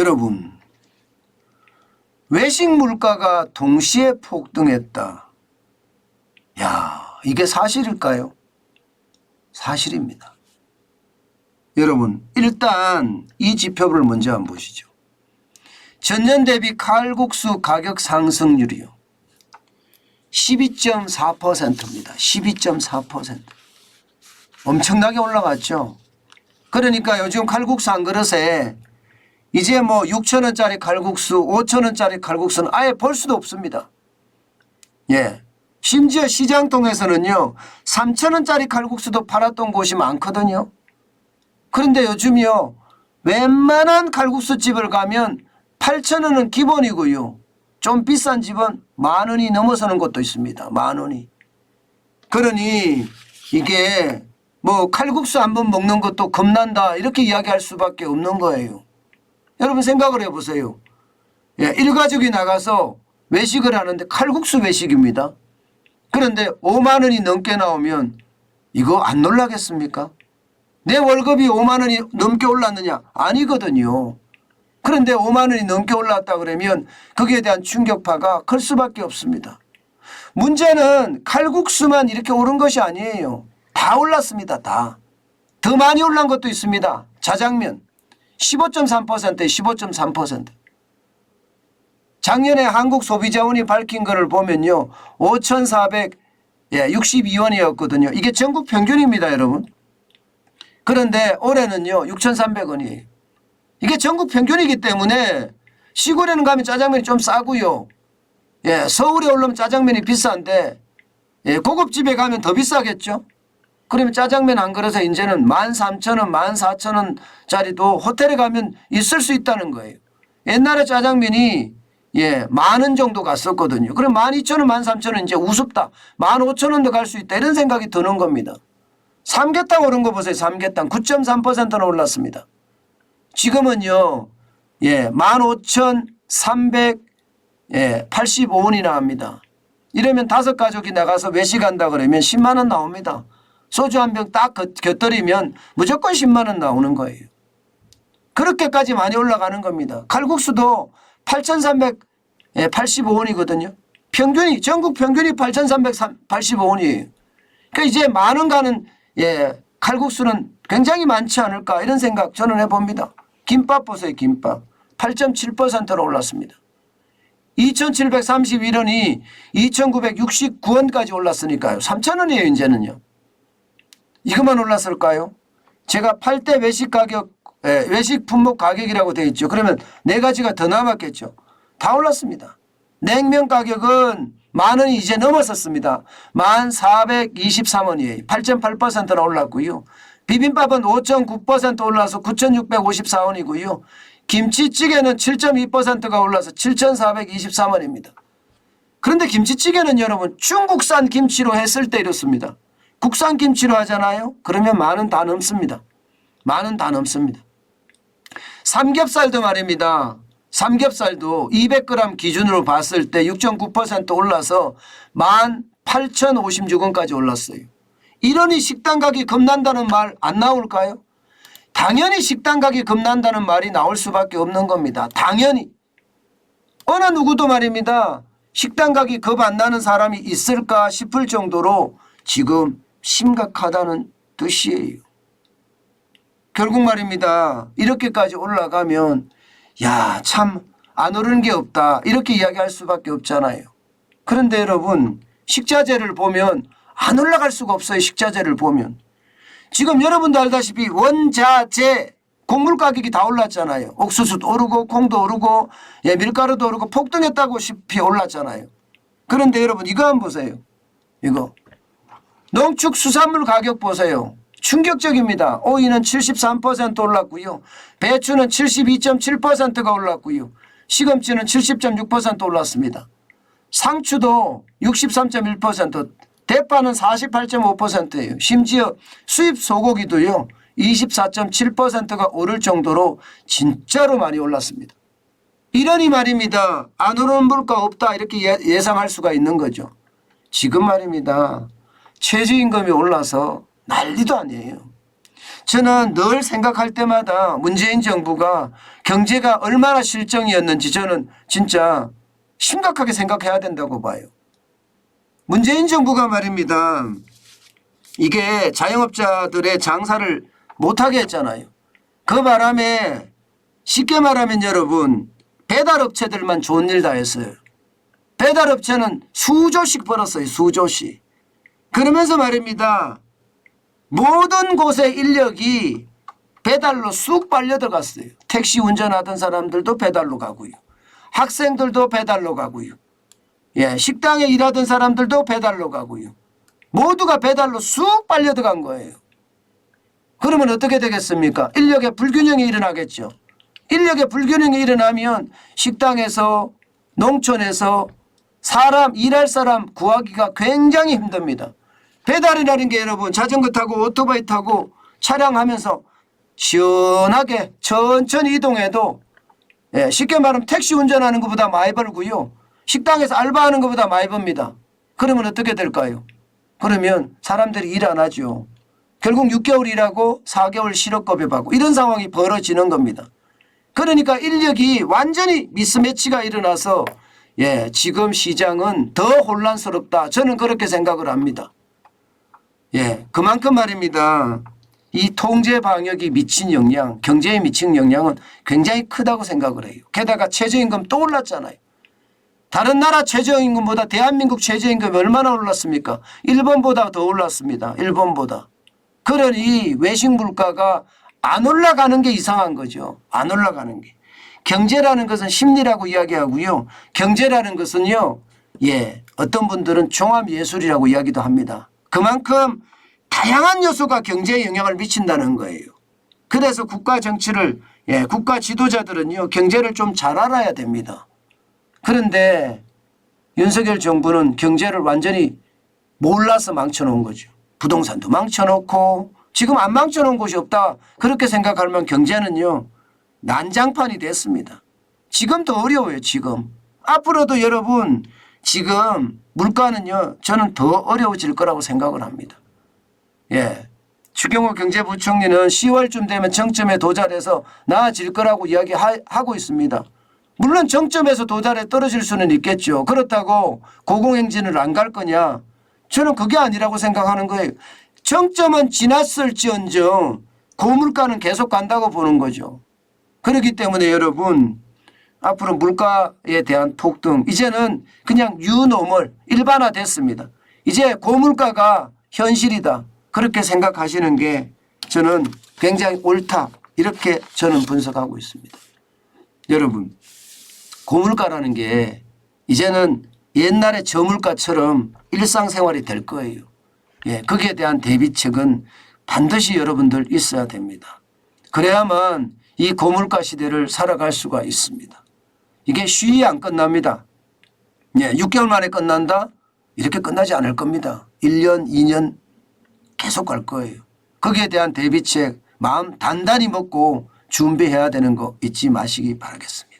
여러분, 외식 물가가 동시에 폭등했다. 야, 이게 사실일까요? 사실입니다. 여러분, 일단 이 지표를 먼저 한번 보시죠. 전년 대비 칼국수 가격 상승률이요. 12.4%입니다. 12.4%. 엄청나게 올라갔죠. 그러니까 요즘 칼국수 한 그릇에 이제 뭐 6,000원짜리 칼국수, 5,000원짜리 칼국수는 아예 볼 수도 없습니다. 예. 심지어 시장통에서는요, 3,000원짜리 칼국수도 팔았던 곳이 많거든요. 그런데 요즘요, 웬만한 칼국수 집을 가면 8,000원은 기본이고요. 좀 비싼 집은 10,000원이 넘어서는 곳도 있습니다. 10,000원이. 그러니 이게 뭐 칼국수 한번 먹는 것도 겁난다 이렇게 이야기할 수밖에 없는 거예요. 여러분 생각을 해보세요. 예, 일가족이 나가서 외식을 하는데 칼국수 외식입니다. 그런데 5만 원이 넘게 나오면 이거 안 놀라겠습니까? 내 월급이 5만 원이 넘게 올랐느냐? 아니거든요. 그런데 5만 원이 넘게 올랐다 그러면 거기에 대한 충격파가 클 수밖에 없습니다. 문제는 칼국수만 이렇게 오른 것이 아니에요. 다 올랐습니다. 다. 더 많이 올란 것도 있습니다. 자장면 15.3%에 15.3%. 작년에 한국소비자원이 밝힌 것을 보면요. 5,462원이었거든요. 이게 전국 평균입니다. 여러분. 그런데 올해는요. 6,300원이에요. 이게 전국 평균이기 때문에 시골에는 가면 짜장면이 좀 싸고요. 예, 서울에 오르면 짜장면이 비싼데 예, 고급집에 가면 더 비싸겠죠. 그러면 짜장면 한 그릇에 이제는 13,000원, 14,000원짜리도 호텔에 가면 있을 수 있다는 거예요. 옛날에 짜장면이 예, 10,000원 정도 갔었거든요. 그럼 12,000원, 13,000원 이제 우습다. 15,000원도 갈 수 있다. 이런 생각이 드는 겁니다. 삼계탕 오른 거 보세요. 삼계탕 9.3%나 올랐습니다. 지금은요, 예, 15,385원이나 합니다. 이러면 5가족이 나가서 외식한다 그러면 10만 원 나옵니다. 소주 한 병 딱 곁들이면 무조건 10만 원 나오는 거예요. 그렇게까지 많이 올라가는 겁니다. 칼국수도 8,385원이거든요. 평균이, 전국 평균이 8,385원이에요. 그러니까 이제 10,000원 가는 예, 칼국수는 굉장히 많지 않을까 이런 생각 저는 해봅니다. 김밥 보세요. 김밥 8.7%로 올랐습니다. 2,731원이 2,969원까지 올랐으니까요. 3,000원이에요. 이제는요. 이것만 올랐을까요? 제가 팔 때 외식 가격, 외식 품목 가격이라고 되어 있죠. 그러면 4가지가 더 남았겠죠. 다 올랐습니다. 냉면 가격은 10,000원이 이제 넘었었습니다. 1,423원이에요. 8.8%나 올랐고요. 비빔밥은 5.9% 올라서 9,654원이고요. 김치찌개는 7.2%가 올라서 7,423원입니다. 그런데 김치찌개는 여러분 중국산 김치로 했을 때 이렇습니다. 국산 김치로 하잖아요. 그러면 10,000원 다 넘습니다. 10,000원 다 넘습니다. 삼겹살도 말입니다. 삼겹살도 200g 기준으로 봤을 때 6.9% 올라서 18,056원까지 올랐어요. 이러니 식당 가격이 겁난다는 말 안 나올까요? 당연히 식당 가격이 겁난다는 말이 나올 수밖에 없는 겁니다. 당연히. 어느 누구도 말입니다. 식당 가격이 겁 안 나는 사람이 있을까 싶을 정도로 지금 심각하다는 뜻이에요. 결국 말입니다. 이렇게까지 올라가면 야, 참 안 오르는 게 없다. 이렇게 이야기할 수밖에 없잖아요. 그런데 여러분 식자재를 보면 안 올라갈 수가 없어요. 식자재를 보면. 지금 여러분도 알다시피 원자재 곡물 가격이 다 올랐잖아요. 옥수수도 오르고 콩도 오르고 예, 밀가루도 오르고 폭등했다고시피 올랐잖아요. 그런데 여러분 이거 한번 보세요. 이거 농축수산물 가격 보세요. 충격적입니다. 오이는 73% 올랐고요. 배추는 72.7%가 올랐고요. 시금치는 70.6% 올랐습니다. 상추도 63.1%, 대파는 48.5%예요. 심지어 수입 소고기도요. 24.7%가 오를 정도로 진짜로 많이 올랐습니다. 이러니 말입니다. 안 오르는 물가 없다 이렇게 예상할 수가 있는 거죠. 지금 말입니다. 최저임금이 올라서 난리도 아니에요. 저는 늘 생각할 때마다 문재인 정부가 경제가 얼마나 실정이었는지 저는 진짜 심각하게 생각해야 된다고 봐요. 문재인 정부가 말입니다. 이게 자영업자들의 장사를 못하게 했잖아요. 그 바람에 쉽게 말하면 여러분 배달업체들만 좋은 일 다 했어요. 배달업체는 수조씩 벌었어요. 수조씩. 그러면서 말입니다. 모든 곳의 인력이 배달로 쑥 빨려 들어갔어요. 택시 운전하던 사람들도 배달로 가고요. 학생들도 배달로 가고요. 예, 식당에 일하던 사람들도 배달로 가고요. 모두가 배달로 쑥 빨려 들어간 거예요. 그러면 어떻게 되겠습니까? 인력의 불균형이 일어나겠죠. 인력의 불균형이 일어나면 식당에서 농촌에서 사람 일할 사람 구하기가 굉장히 힘듭니다. 배달이라는 게 여러분 자전거 타고 오토바이 타고 차량하면서 시원하게 천천히 이동해도 예, 쉽게 말하면 택시 운전하는 것보다 많이 벌고요. 식당에서 알바하는 것보다 많이 법니다. 그러면 어떻게 될까요? 그러면 사람들이 일 안 하죠. 결국 6개월 일하고 4개월 실업급여 받고 이런 상황이 벌어지는 겁니다. 그러니까 인력이 완전히 미스매치가 일어나서 예, 지금 시장은 더 혼란스럽다. 저는 그렇게 생각을 합니다. 예, 그만큼 말입니다. 이 통제 방역이 미친 영향, 경제에 미친 영향은 굉장히 크다고 생각을 해요. 게다가 최저임금 또 올랐잖아요. 다른 나라 최저임금보다 대한민국 최저임금이 얼마나 올랐습니까? 일본보다 더 올랐습니다. 일본보다. 그러니 외식 물가가 안 올라가는 게 이상한 거죠. 안 올라가는 게. 경제라는 것은 심리라고 이야기하고요. 경제라는 것은요. 예, 어떤 분들은 종합예술이라고 이야기도 합니다. 그만큼 다양한 요소가 경제에 영향을 미친다는 거예요. 그래서 국가 정치를 예, 국가 지도자들은요. 경제를 좀 잘 알아야 됩니다. 그런데 윤석열 정부는 경제를 완전히 몰라서 망쳐놓은 거죠. 부동산도 망쳐놓고 지금 안 망쳐놓은 곳이 없다. 그렇게 생각하면 경제는요. 난장판이 됐습니다. 지금 더 어려워요. 지금. 앞으로도 여러분 지금 물가는요. 저는 더 어려워질 거라고 생각을 합니다. 예, 추경호 경제부총리는 10월쯤 되면 정점에 도달해서 나아질 거라고 이야기하고 있습니다. 물론 정점에서 도달해 떨어질 수는 있겠죠. 그렇다고 고공행진을 안 갈 거냐. 저는 그게 아니라고 생각하는 거예요. 정점은 지났을지언정 고물가는 계속 간다고 보는 거죠. 그렇기 때문에 여러분 앞으로 물가에 대한 폭등 이제는 그냥 뉴노멀 일반화됐습니다. 이제 고물가가 현실이다. 그렇게 생각하시는 게 저는 굉장히 옳다. 이렇게 저는 분석하고 있습니다. 여러분 고물가라는 게 이제는 옛날의 저물가처럼 일상생활이 될 거예요. 예, 거기에 대한 대비책은 반드시 여러분들 있어야 됩니다. 그래야만 이 고물가 시대를 살아갈 수가 있습니다. 이게 쉬이 안 끝납니다. 예, 6개월 만에 끝난다? 이렇게 끝나지 않을 겁니다. 1년, 2년 계속 갈 거예요. 거기에 대한 대비책 마음 단단히 먹고 준비해야 되는 거 잊지 마시기 바라겠습니다.